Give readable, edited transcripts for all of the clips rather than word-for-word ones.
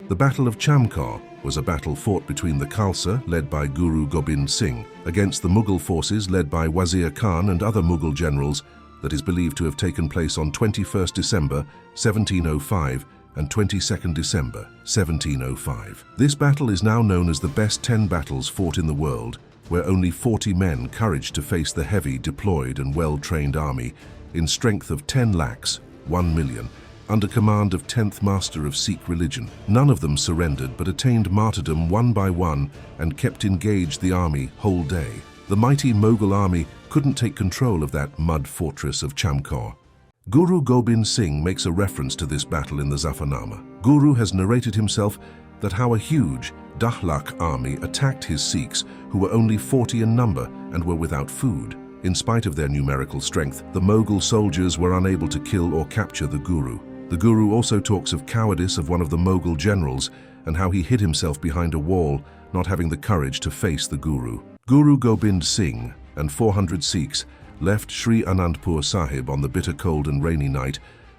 The Battle of Chamkaur was a battle fought between the Khalsa, led by Guru Gobind Singh, against the Mughal forces led by Wazir Khan and other Mughal generals that is believed to have taken place on 21st December 1705 and 22nd December 1705. This battle is now known as the best 10 battles fought in the world, where only 40 men couraged to face the heavy, deployed and well-trained army in strength of 10 lakhs, 1 million, under command of 10th Master of Sikh religion. None of them surrendered but attained martyrdom one by one and kept engaged the army whole day. The mighty Mughal army couldn't take control of that mud fortress of Chamkaur. Guru Gobind Singh makes a reference to this battle in the Zafarnama. Guru has narrated himself that how a huge 10 lakh army attacked his Sikhs, who were only 40 in number and were without food. In spite of their numerical strength, the Mughal soldiers were unable to kill or capture the Guru. The Guru also talks of cowardice of one of the Mughal generals and how he hid himself behind a wall, not having the courage to face the Guru. Guru Gobind Singh and 400 Sikhs left Sri Anandpur Sahib on the bitter cold and rainy night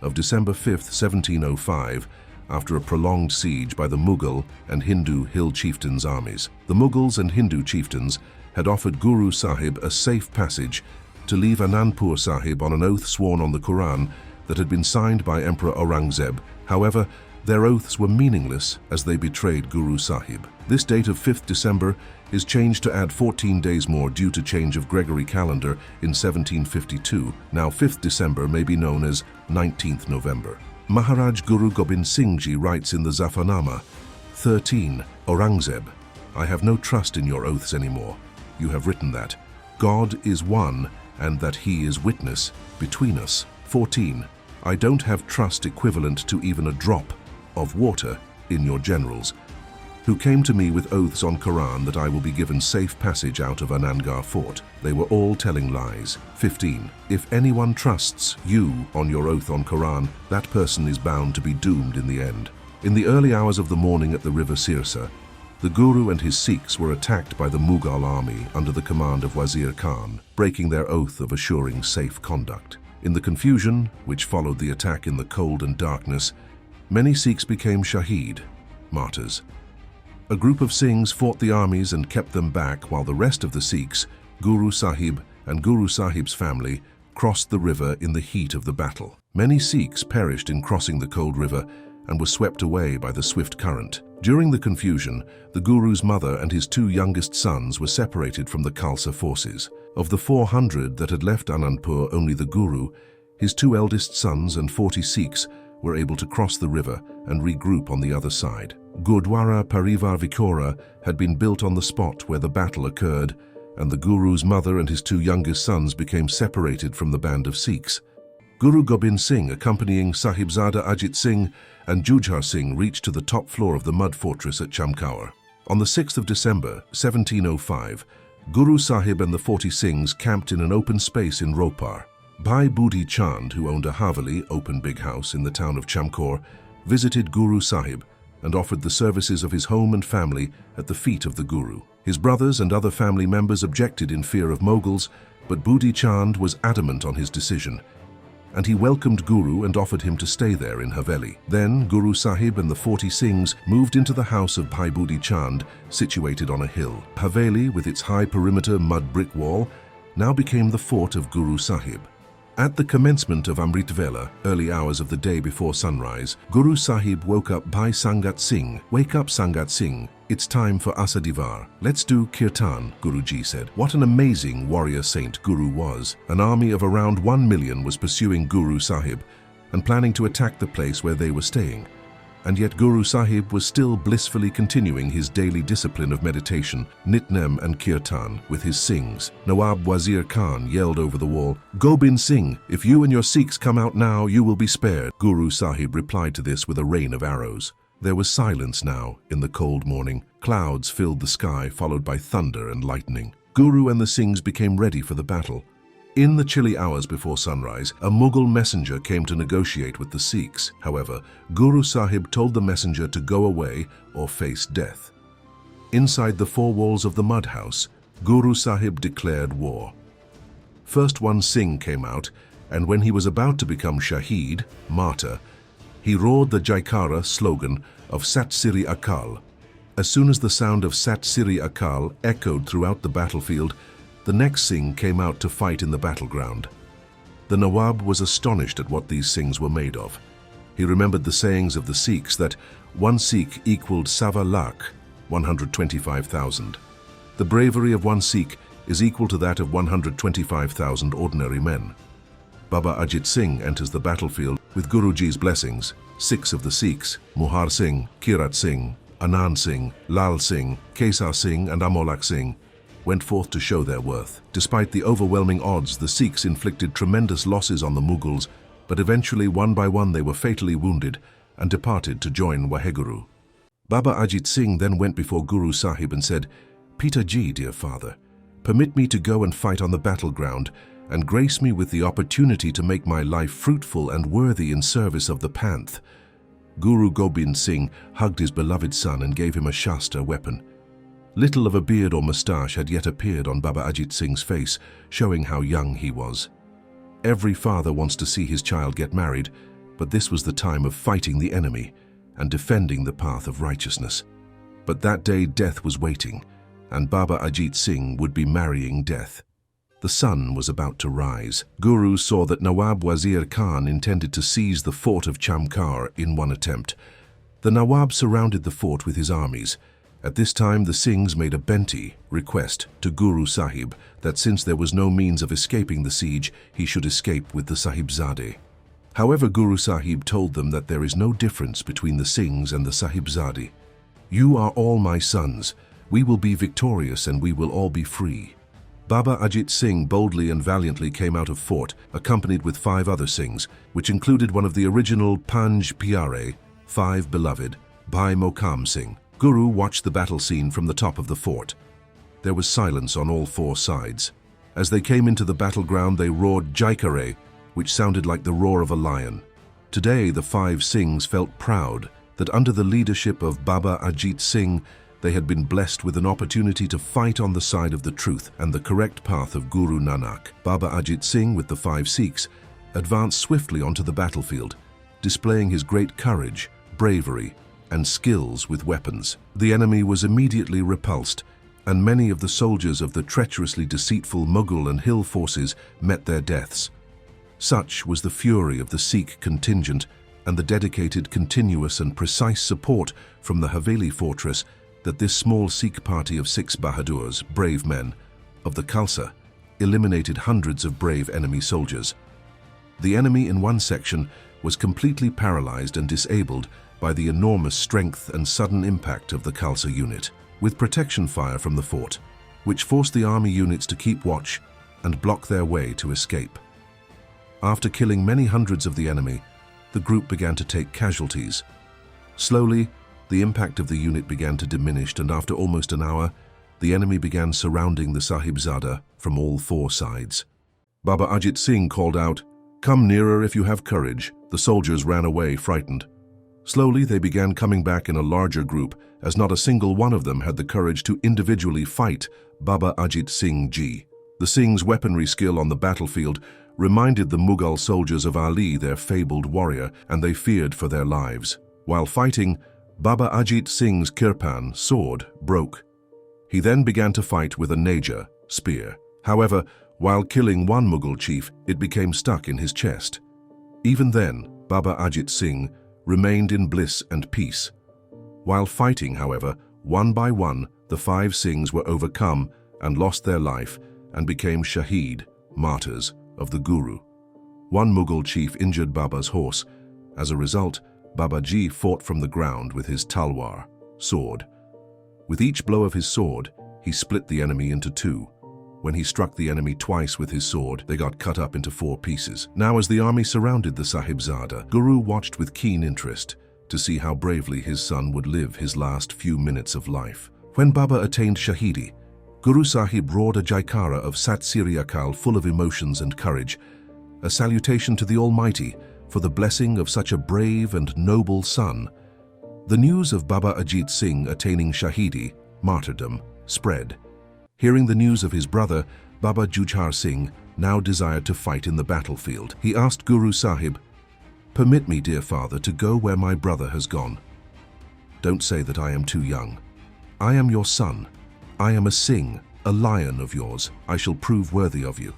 of December 5, 1705, after a prolonged siege by the Mughal and Hindu hill chieftains' armies. The Mughals and Hindu chieftains had offered Guru Sahib a safe passage to leave Anandpur Sahib on an oath sworn on the Quran that had been signed by Emperor Aurangzeb. However, their oaths were meaningless as they betrayed Guru Sahib. This date of 5th December is changed to add 14 days more due to change of Gregory calendar in 1752. Now 5th December may be known as 19th November. Maharaj Guru Gobind Singh Ji writes in the Zafarnama, 13. Aurangzeb, I have no trust in your oaths anymore. You have written that God is one and that He is witness between us. 14. I don't have trust equivalent to even a drop of water in your generals, who came to me with oaths on Quran that I will be given safe passage out of Anandgarh fort. They were all telling lies. 15. If anyone trusts you on your oath on Quran, that person is bound to be doomed in the end. In the early hours of the morning at the river Sarsa, the Guru and his Sikhs were attacked by the Mughal army under the command of Wazir Khan, breaking their oath of assuring safe conduct. In the confusion, which followed the attack in the cold and darkness, many Sikhs became Shaheed, martyrs. A group of Singhs fought the armies and kept them back while the rest of the Sikhs, Guru Sahib and Guru Sahib's family, crossed the river in the heat of the battle. Many Sikhs perished in crossing the cold river and were swept away by the swift current. During the confusion, the Guru's mother and his 2 youngest sons were separated from the Khalsa forces. Of the 400 that had left Anandpur, only the Guru, his 2 eldest sons and 40 Sikhs were able to cross the river and regroup on the other side. Gurdwara Parivar Vikora had been built on the spot where the battle occurred, and the Guru's mother and his 2 youngest sons became separated from the band of Sikhs. Guru Gobind Singh, accompanying Sahibzaade Ajit Singh and Jujhar Singh, reached to the top floor of the mud fortress at Chamkaur. On the 6th of December, 1705, Guru Sahib and the 40 Singhs camped in an open space in Ropar. Bhai Budi Chand, who owned a Haveli, open big house in the town of Chamkaur, visited Guru Sahib and offered the services of his home and family at the feet of the Guru. His brothers and other family members objected in fear of Mughals, but Budi Chand was adamant on his decision, and he welcomed Guru and offered him to stay there in Haveli. Then Guru Sahib and the 40 Singhs moved into the house of Bhai Budi Chand, situated on a hill. Haveli, with its high perimeter mud brick wall, now became the fort of Guru Sahib. At the commencement of Amrit Vela, early hours of the day before sunrise, Guru Sahib woke up Bhai Sangat Singh. Wake up, Sangat Singh. It's time for Asadivar. Let's do Kirtan, Guruji said. What an amazing warrior saint Guru was. An army of around 1 million was pursuing Guru Sahib and planning to attack the place where they were staying. And yet Guru Sahib was still blissfully continuing his daily discipline of meditation, Nitnem and Kirtan, with his Singhs. Nawab Wazir Khan yelled over the wall, Gobind Singh, if you and your Sikhs come out now, you will be spared. Guru Sahib replied to this with a rain of arrows. There was silence now in the cold morning. Clouds filled the sky, followed by thunder and lightning. Guru and the Singhs became ready for the battle. In the chilly hours before sunrise, a Mughal messenger came to negotiate with the Sikhs. However, Guru Sahib told the messenger to go away or face death. Inside the 4 walls of the mud house, Guru Sahib declared war. First one Singh came out, and when he was about to become Shaheed, martyr, he roared the Jaikara slogan of Sat Sri Akal. As soon as the sound of Sat Sri Akal echoed throughout the battlefield, the next Singh came out to fight in the battleground. The Nawab was astonished at what these Singhs were made of. He remembered the sayings of the Sikhs that one Sikh equaled Sava Lakh, 125,000. The bravery of one Sikh is equal to that of 125,000 ordinary men. Baba Ajit Singh enters the battlefield with Guruji's blessings. 6 of the Sikhs, Muhar Singh, Kirat Singh, Anand Singh, Lal Singh, Kesar Singh and Amolak Singh, went forth to show their worth. Despite the overwhelming odds, the Sikhs inflicted tremendous losses on the Mughals, but eventually one by one they were fatally wounded and departed to join Waheguru. Baba Ajit Singh then went before Guru Sahib and said, "Pita Ji, dear father, permit me to go and fight on the battleground and grace me with the opportunity to make my life fruitful and worthy in service of the Panth." Guru Gobind Singh hugged his beloved son and gave him a Shastra weapon. Little of a beard or moustache had yet appeared on Baba Ajit Singh's face, showing how young he was. Every father wants to see his child get married, but this was the time of fighting the enemy and defending the path of righteousness. But that day death was waiting, and Baba Ajit Singh would be marrying death. The sun was about to rise. Guru saw that Nawab Wazir Khan intended to seize the fort of Chamkaur in one attempt. The Nawab surrounded the fort with his armies. At this time, the Singhs made a Benti request to Guru Sahib that since there was no means of escaping the siege, he should escape with the Sahibzaade. However, Guru Sahib told them that there is no difference between the Singhs and the Sahibzaade. "You are all my sons. We will be victorious and we will all be free." Baba Ajit Singh boldly and valiantly came out of fort, accompanied with 5 other Singhs, which included one of the original Panj Pyare, 5 beloved, Bhai Mokam Singh. Guru watched the battle scene from the top of the fort. There was silence on all 4 sides. As they came into the battleground, they roared Jaikare, which sounded like the roar of a lion. Today, the 5 Singhs felt proud that under the leadership of Baba Ajit Singh, they had been blessed with an opportunity to fight on the side of the truth and the correct path of Guru Nanak. Baba Ajit Singh, with the 5 Sikhs, advanced swiftly onto the battlefield, displaying his great courage, bravery, and skills with weapons. The enemy was immediately repulsed, and many of the soldiers of the treacherously deceitful Mughal and hill forces met their deaths. Such was the fury of the Sikh contingent and the dedicated, continuous and precise support from the Haveli fortress that this small Sikh party of 6 Bahadurs, brave men, of the Khalsa, eliminated hundreds of brave enemy soldiers. The enemy in one section was completely paralyzed and disabled by the enormous strength and sudden impact of the Khalsa unit, with protection fire from the fort, which forced the army units to keep watch and block their way to escape. After killing many hundreds of the enemy, the group began to take casualties. Slowly, the impact of the unit began to diminish, and after almost an hour, the enemy began surrounding the Sahibzada from all 4 sides. Baba Ajit Singh called out, "Come nearer if you have courage." The soldiers ran away, frightened. Slowly, they began coming back in a larger group, as not a single one of them had the courage to individually fight Baba Ajit Singh Ji. The Singh's weaponry skill on the battlefield reminded the Mughal soldiers of Ali, their fabled warrior, and they feared for their lives. While fighting, Baba Ajit Singh's kirpan, sword, broke. He then began to fight with a naja, spear. However, while killing one Mughal chief, it became stuck in his chest. Even then, Baba Ajit Singh remained in bliss and peace. While fighting, however, one by one, the 5 Singhs were overcome and lost their life and became Shaheed, martyrs of the Guru. One Mughal chief injured Baba's horse. As a result, Baba Ji fought from the ground with his talwar, sword. With each blow of his sword, he split the enemy into 2. When he struck the enemy twice with his sword, they got cut up into 4 pieces. Now, as the army surrounded the Sahibzada, Guru watched with keen interest to see how bravely his son would live his last few minutes of life. When Baba attained Shaheedi, Guru Sahib roared a Jaikara of Sat Sri Akal full of emotions and courage, a salutation to the Almighty for the blessing of such a brave and noble son. The news of Baba Ajit Singh attaining Shaheedi, martyrdom, spread. Hearing the news of his brother, Baba Jujhar Singh now desired to fight in the battlefield. He asked Guru Sahib, "Permit me, dear father, to go where my brother has gone." Don't say that I am too young. I am your son. I am a Singh, a lion of yours. I shall prove worthy of you.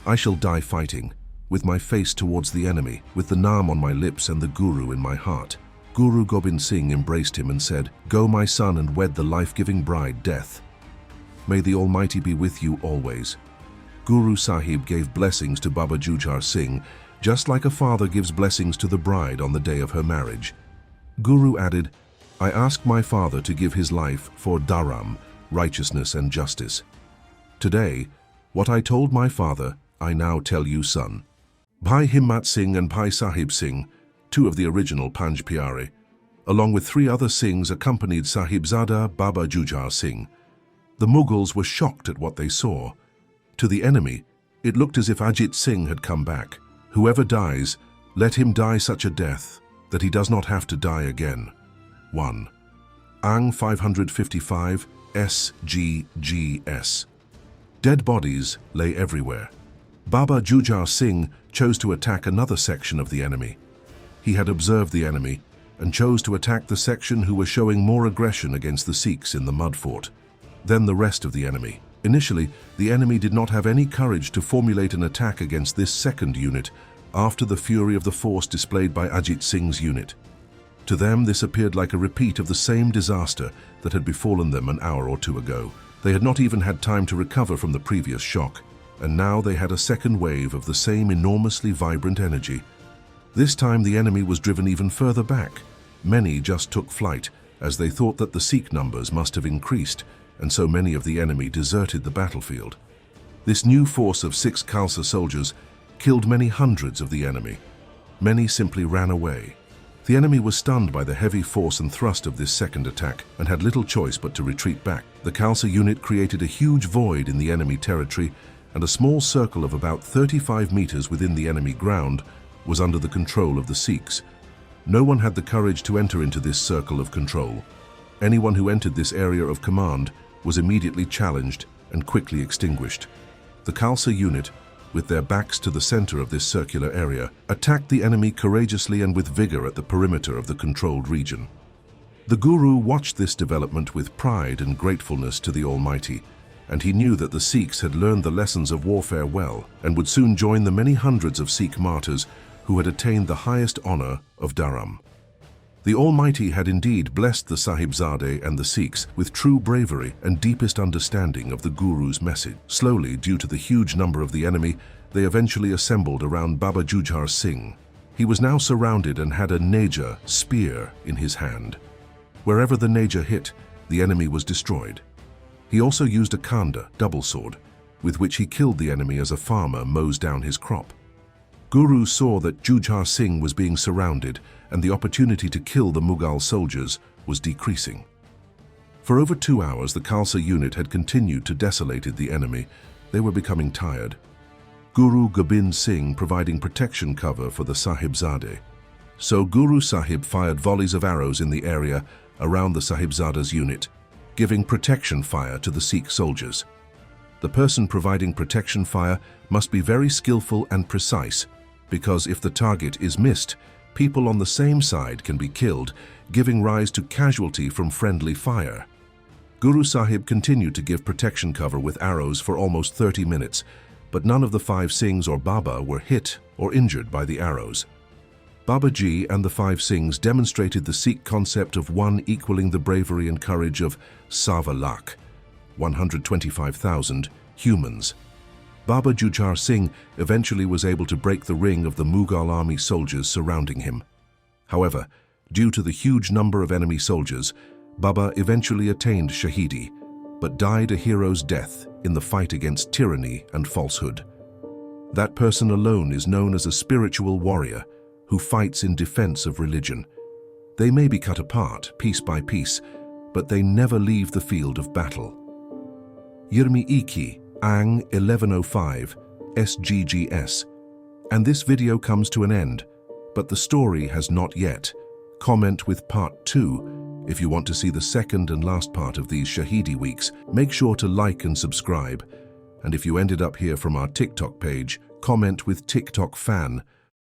I shall die fighting, with my face towards the enemy, with the Naam on my lips and the Guru in my heart." Guru Gobind Singh embraced him and said, "Go, my son, and wed the life-giving bride, Death. May the Almighty be with you always." Guru Sahib gave blessings to Baba Jujhar Singh, just like a father gives blessings to the bride on the day of her marriage. Guru added, "I ask my father to give his life for dharam, righteousness and justice. Today, what I told my father, I now tell you, son." Bhai Himmat Singh and Bhai Sahib Singh, two of the original Panj Pyare, along with 3 other Singhs, accompanied Sahibzaade Baba Jujhar Singh. The Mughals were shocked at what they saw. To the enemy, it looked as if Ajit Singh had come back. "Whoever dies, let him die such a death that he does not have to die again." 1. Ang 555 SGGS. Dead bodies lay everywhere. Baba Jujhar Singh chose to attack another section of the enemy. He had observed the enemy and chose to attack the section who were showing more aggression against the Sikhs in the mud fort. Then the rest of the enemy. Initially, the enemy did not have any courage to formulate an attack against this second unit after the fury of the force displayed by Ajit Singh's unit. To them, this appeared like a repeat of the same disaster that had befallen them an hour or two ago. They had not even had time to recover from the previous shock, and now they had a second wave of the same enormously vibrant energy. This time the enemy was driven even further back. Many just took flight, as they thought that the Sikh numbers must have increased, and so many of the enemy deserted the battlefield. This new force of 6 Khalsa soldiers killed many hundreds of the enemy. Many simply ran away. The enemy was stunned by the heavy force and thrust of this second attack and had little choice but to retreat back. The Khalsa unit created a huge void in the enemy territory, and a small circle of about 35 meters within the enemy ground was under the control of the Sikhs. No one had the courage to enter into this circle of control. Anyone who entered this area of command was immediately challenged and quickly extinguished. The Khalsa unit, with their backs to the center of this circular area, attacked the enemy courageously and with vigor at the perimeter of the controlled region. The Guru watched this development with pride and gratefulness to the Almighty, and he knew that the Sikhs had learned the lessons of warfare well and would soon join the many hundreds of Sikh martyrs who had attained the highest honor of dharam. The Almighty had indeed blessed the Sahibzaade and the Sikhs with true bravery and deepest understanding of the Guru's message. Slowly, due to the huge number of the enemy, they eventually assembled around Baba Jujhar Singh. He was now surrounded and had a Neja spear in his hand. Wherever the Neja hit, the enemy was destroyed. He also used a Khanda, double sword, with which he killed the enemy as a farmer mows down his crop. Guru saw that Jujhar Singh was being surrounded and the opportunity to kill the Mughal soldiers was decreasing. For over 2 hours, the Khalsa unit had continued to desolate the enemy. They were becoming tired. Guru Gobind Singh providing protection cover for the Sahibzaade. So Guru Sahib fired volleys of arrows in the area around the Sahibzade's unit, giving protection fire to the Sikh soldiers. The person providing protection fire must be very skillful and precise, because if the target is missed, people on the same side can be killed, giving rise to casualty from friendly fire. Guru Sahib continued to give protection cover with arrows for almost 30 minutes, but none of the 5 Singhs or Baba were hit or injured by the arrows. Babaji and the 5 Singhs demonstrated the Sikh concept of one equaling the bravery and courage of Sawa Lakh, 125,000 humans. Baba Jujhar Singh eventually was able to break the ring of the Mughal army soldiers surrounding him. However, due to the huge number of enemy soldiers, Baba eventually attained Shaheedi, but died a hero's death in the fight against tyranny and falsehood. That person alone is known as a spiritual warrior who fights in defense of religion. They may be cut apart, piece by piece, but they never leave the field of battle. Yirmi Iki, Ang 1105, SGGS. And this video comes to an end, but the story has not yet. Comment with part 2 if you want to see the second and last part of these Shaheedi weeks. Make sure to like and subscribe. And if you ended up here from our TikTok page, comment with TikTok fan